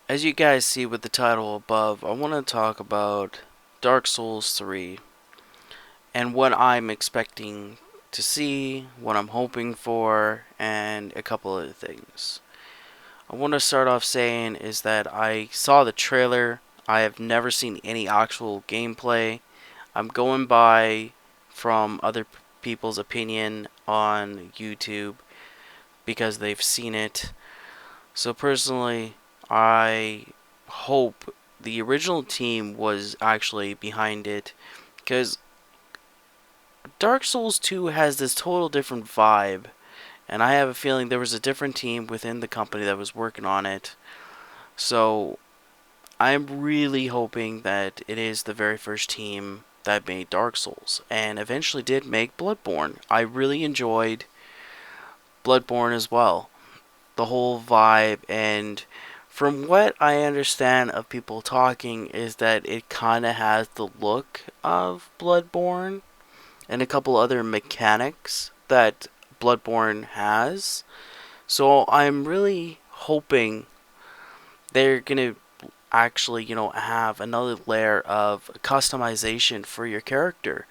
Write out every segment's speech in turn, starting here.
As you guys see with the title above, I want to talk about Dark Souls 3 and what I'm expecting to see, what I'm hoping for, and a couple other things. I want to start off saying is that I saw the trailer. I have never seen any actual gameplay. I'm going by from other people's opinion on YouTube because they've seen it. So personally, I hope the original team was actually behind it because Dark Souls 2 has this total different vibe, and I have a feeling there was a different team within the company that was working on it. So I'm really hoping that it is the very first team that made Dark Souls and eventually did make Bloodborne. I really enjoyed Bloodborne as well. The whole vibe, and from what I understand of people talking is that it kind of has the look of Bloodborne and a couple other mechanics that Bloodborne has. So I'm really hoping they're going to actually, have another layer of customization for your character.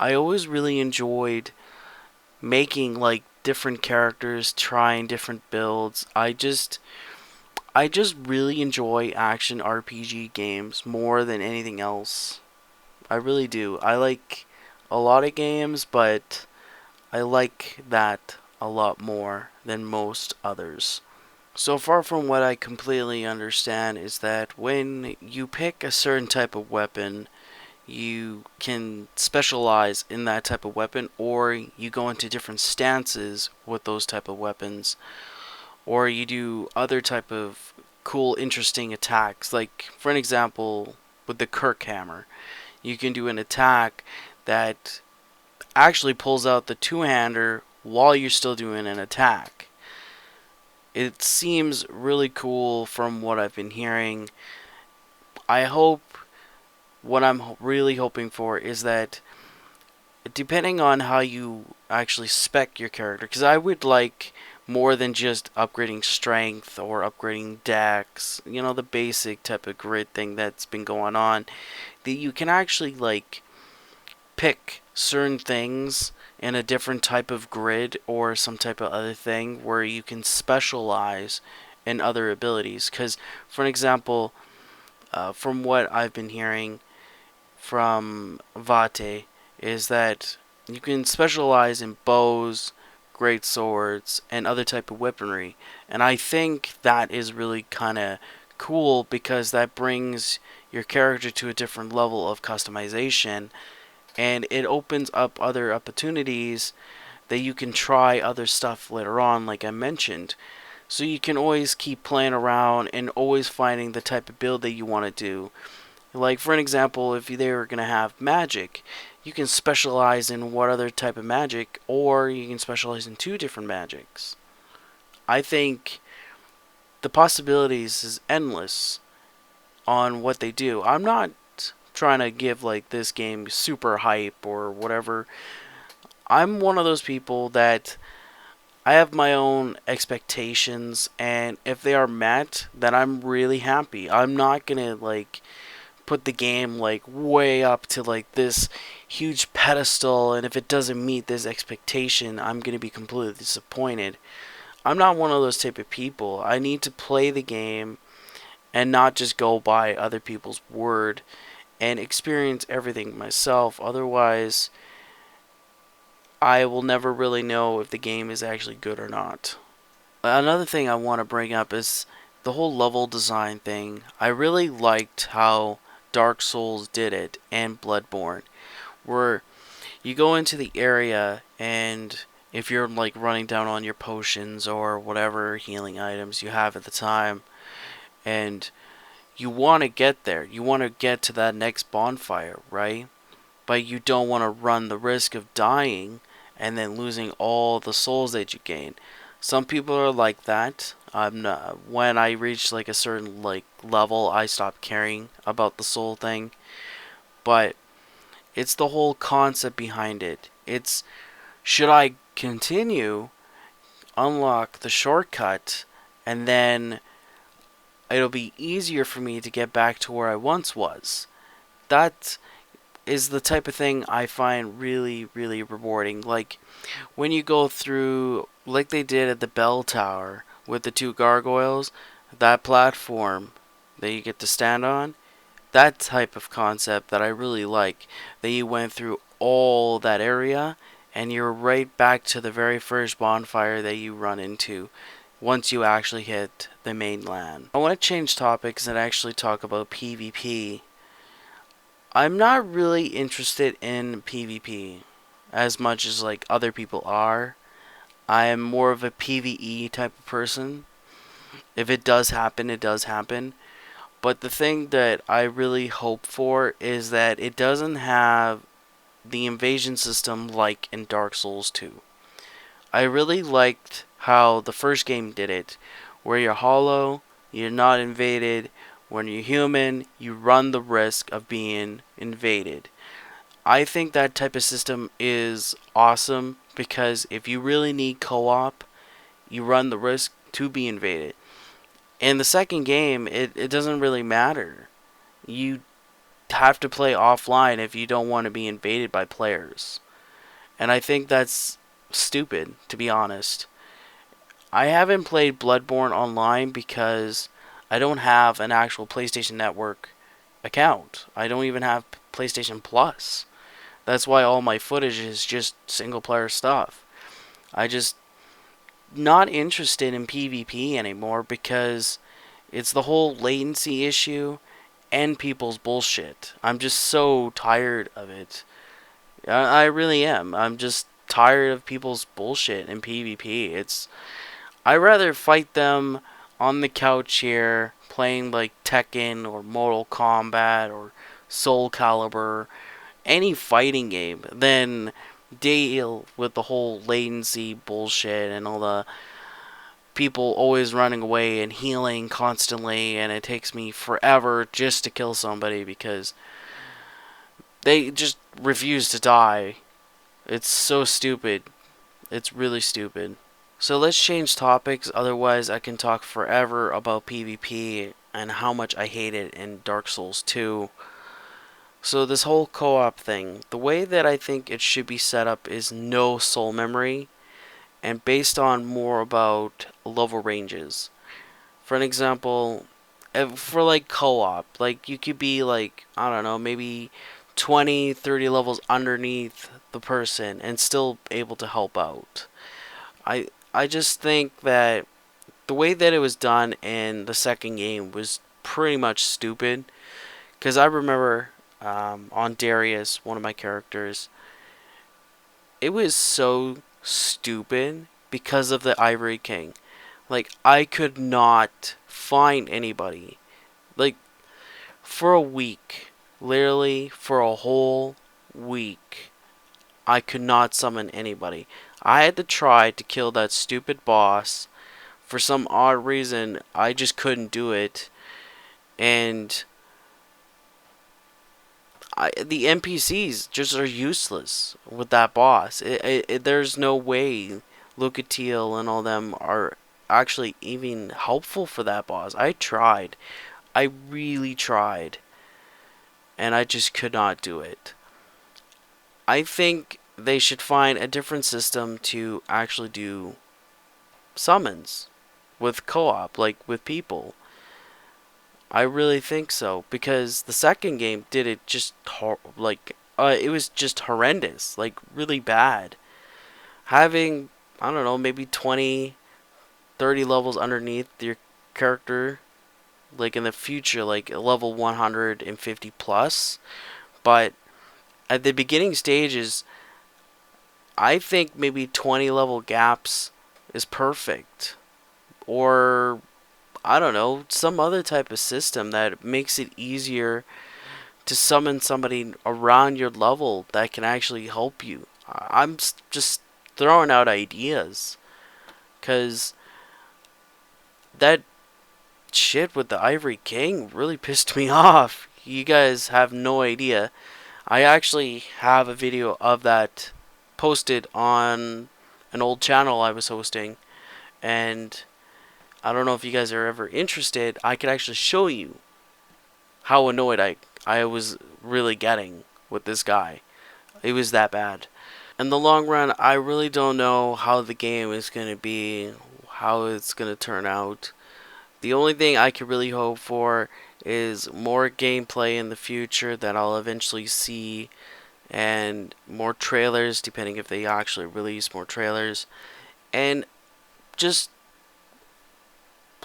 I always really enjoyed making like different characters, trying different builds. I just really enjoy action RPG games more than anything else. I really do. I like a lot of games, but I like that a lot more than most others. So far from what I completely understand is that when you pick a certain type of weapon, you can specialize in that type of weapon, or you go into different stances with those type of weapons, or you do other type of cool interesting attacks. Like for an example, with the Kirk hammer, you can do an attack that actually pulls out the two-hander while you're still doing an attack. It seems really cool from what I've been hearing. I hope what I'm really hoping for is that depending on how you actually spec your character, because I would like more than just upgrading strength or upgrading dex, the basic type of grid thing that's been going on, that you can actually like pick certain things in a different type of grid or some type of other thing where you can specialize in other abilities. Because, for an example, from what I've been hearing from Vate, is that you can specialize in bows, great swords, and other type of weaponry. And I think that is really kind of cool because that brings your character to a different level of customization, and it opens up other opportunities that you can try other stuff later on, like I mentioned. So you can always keep playing around and always finding the type of build that you want to do. Like, for an example, if they were going to have magic, you can specialize in what other type of magic, or you can specialize in two different magics. I think the possibilities is endless on what they do. I'm not trying to give like this game super hype or whatever. I'm one of those people that I have my own expectations, and if they are met, then I'm really happy. I'm not gonna like put the game like way up to like this huge pedestal, and if it doesn't meet this expectation, I'm gonna be completely disappointed. I'm not one of those type of people. I need to play the game and not just go by other people's word and experience everything myself. Otherwise, I will never really know if the game is actually good or not. Another thing I want to bring up is the whole level design thing. I really liked how Dark Souls did it and Bloodborne, where you go into the area and if you're like running down on your potions or whatever healing items you have at the time, and you want to get there, you want to get to that next bonfire, right? But you don't want to run the risk of dying and then losing all the souls that you gain. Some people are like that. I'm not, when I reach like a certain like level, I stop caring about the soul thing. But it's the whole concept behind it. It's, should I continue, unlock the shortcut, and then it'll be easier for me to get back to where I once was. That is the type of thing I find really, really rewarding. Like when you go through, like they did at the bell tower with the two gargoyles, that platform that you get to stand on, that type of concept that I really like. That you went through all that area and you're right back to the very first bonfire that you run into once you actually hit the mainland. I want to change topics and actually talk about PvP. I'm not really interested in PvP as much as like other people are. I am more of a PvE type of person. If it does happen, it does happen. But the thing that I really hope for is that it doesn't have the invasion system like in Dark Souls 2. I really liked how the first game did it, where you're hollow, you're not invaded. When you're human, you run the risk of being invaded. I think that type of system is awesome because if you really need co-op, you run the risk to be invaded. In the second game, it doesn't really matter. You have to play offline if you don't want to be invaded by players. And I think that's stupid, to be honest. I haven't played Bloodborne online because I don't have an actual PlayStation Network account. I don't even have PlayStation Plus. That's why all my footage is just single player stuff. I just not interested in PvP anymore because it's the whole latency issue and people's bullshit. I'm just so tired of it. I really am. I'm just tired of people's bullshit in PvP. I rather fight them on the couch here playing like Tekken or Mortal Kombat or Soul Calibur, any fighting game, than deal with the whole latency bullshit and all the people always running away and healing constantly, and it takes me forever just to kill somebody because they just refuse to die. It's so stupid. It's really stupid. So let's change topics, otherwise I can talk forever about PvP and how much I hate it in Dark Souls 2. So this whole co-op thing, the way that I think it should be set up is no soul memory and based on more about level ranges. For an example, for like co-op, like you could be like, I don't know, maybe 20, 30 levels underneath the person and still able to help out. I just think that the way that it was done in the second game was pretty much stupid. Because I remember on Darius, one of my characters, it was so stupid because of the Ivory King. Like, I could not find anybody. Like, for a week, literally for a whole week, I could not summon anybody. I had to try to kill that stupid boss. For some odd reason, I just couldn't do it. And the NPCs just are useless with that boss. There's no way Lucatiel and all them are actually even helpful for that boss. I tried. I really tried. And I just could not do it. I think they should find a different system to actually do summons with co-op, like with people. I really think so because the second game did it just it was just horrendous, like really bad. Having, I don't know, maybe 20, 30 levels underneath your character, like in the future, like level 150 plus, but at the beginning stages, I think maybe 20 level gaps is perfect. Or, I don't know, some other type of system that makes it easier to summon somebody around your level that can actually help you. I'm just throwing out ideas. Because that shit with the Ivory King really pissed me off. You guys have no idea. I actually have a video of that posted on an old channel I was hosting, and I don't know if you guys are ever interested. I could actually show you how annoyed I was really getting with this guy. It was that bad. In the long run, I really don't know how the game is going to be, how it's going to turn out. The only thing I could really hope for is more gameplay in the future that I'll eventually see, and more trailers, depending if they actually release more trailers, and just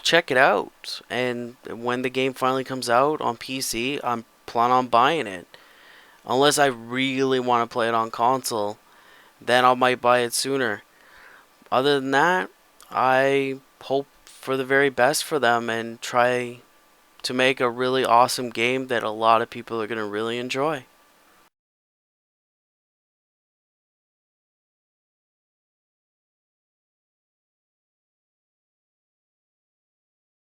check it out. And when the game finally comes out on PC, I'm plan on buying it. Unless I really want to play it on console, then I might buy it sooner. Other than that, I hope for the very best for them and try to make a really awesome game that a lot of people are going to really enjoy.